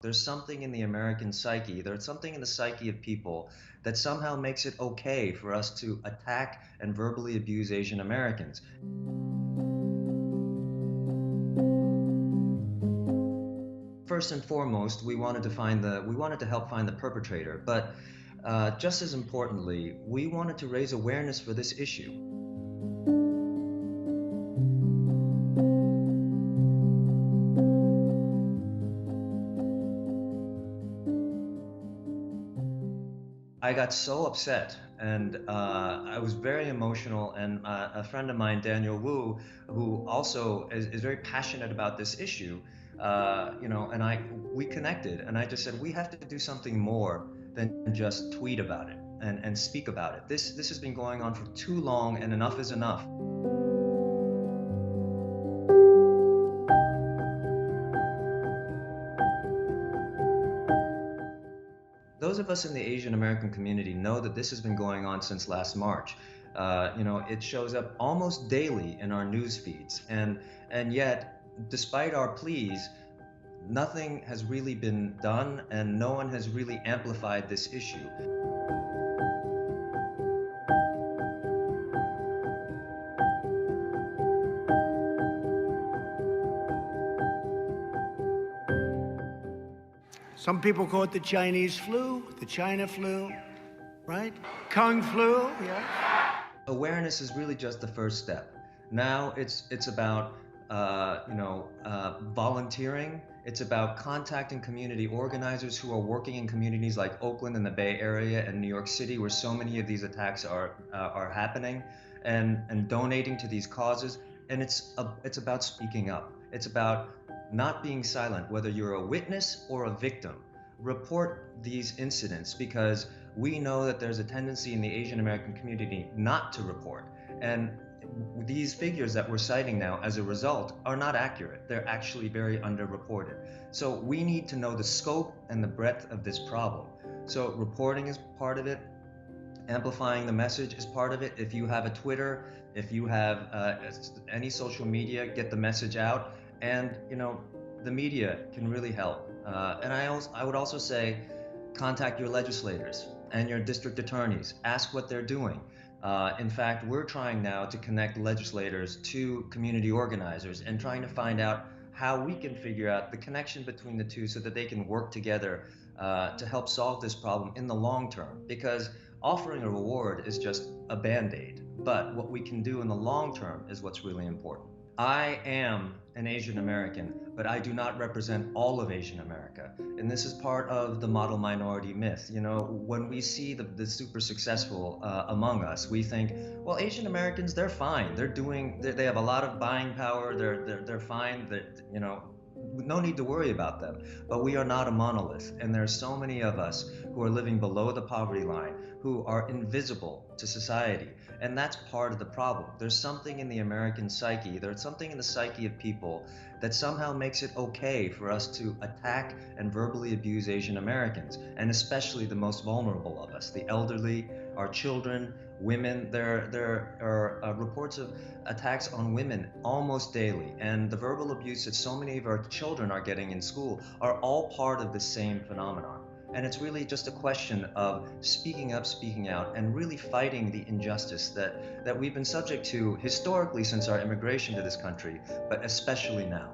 There's something in the American psyche, there's something in the psyche of people that somehow makes it okay for us to attack and verbally abuse Asian Americans. First and foremost, we wanted to help find the perpetrator, but just as importantly, we wanted to raise awareness for this issue. I got so upset and I was very emotional. And a friend of mine, Daniel Wu, who also is very passionate about this issue, we connected, and I just said we have to do something more than just tweet about it and speak about it. This has been going on for too long, and enough is enough. Those of us in the Asian American community know that this has been going on since last March. It shows up almost daily in our news feeds, and yet, despite our pleas, nothing has really been done, and no one has really amplified this issue. Some people call it the Chinese flu, the China flu, right? Kung flu, yeah. Awareness is really just the first step. Now it's about volunteering. It's about contacting community organizers who are working in communities like Oakland and the Bay Area and New York City, where so many of these attacks are happening, and donating to these causes. And it's about speaking up. It's about not being silent, whether you're a witness or a victim. Report these incidents, because we know that there's a tendency in the Asian American community not to report. And these figures that we're citing now as a result are not accurate. They're actually very underreported. So we need to know the scope and the breadth of this problem. So reporting is part of it. Amplifying the message is part of it. If you have a Twitter, if you have any social media, get the message out. And the media can really help. And I would also say, contact your legislators and your district attorneys. Ask what they're doing. In fact, we're trying now to connect legislators to community organizers and trying to find out how we can figure out the connection between the two so that they can work together to help solve this problem in the long term. Because offering a reward is just a band-aid, but what we can do in the long term is what's really important. I am an Asian American, but I do not represent all of Asian America. And this is part of the model minority myth. When we see the super successful among us, we think, well, Asian Americans, they're fine. They have a lot of buying power. They're fine. No need to worry about them. But we are not a monolith, and there's so many of us who are living below the poverty line, who are invisible to society. And that's part of the problem. There's something in the American psyche, there's something in the psyche of people that somehow makes it okay for us to attack and verbally abuse Asian Americans, and especially the most vulnerable of us, the elderly, our children, women. There are reports of attacks on women almost daily, and the verbal abuse that so many of our children are getting in school are all part of the same phenomenon. And it's really just a question of speaking up, speaking out, and really fighting the injustice that we've been subject to historically since our immigration to this country, but especially now.